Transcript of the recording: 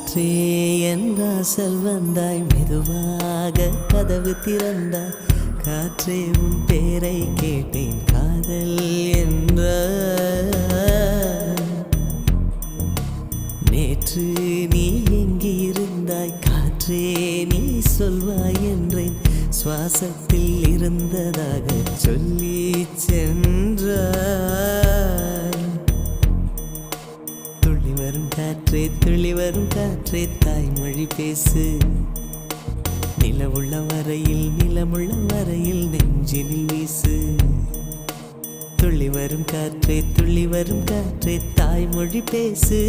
காற்றே என் வாசல் வந்தாய், மெதுவாக கதவு திறந்தாய். காற்றே உன் பேரை கேட்டேன், காதல் என்ற. நேற்று நீ எங்கிருந்தாய், காற்றே நீ சொல்வாய் என்றேன். சுவாசத்தில் இருந்ததாக சொல்லி சென்றாய். துள்ளி வரும் காற்றே, துள்ளி வரும் காற்றே, தாய்மொழி பேசு. நிலவுள்ள வரையில், நிலமுள்ள வரையில் நெஞ்சினில் வீசு. துள்ளி வரும் காற்றே, துள்ளி வரும் காற்றே, தாய்மொழி பேசு.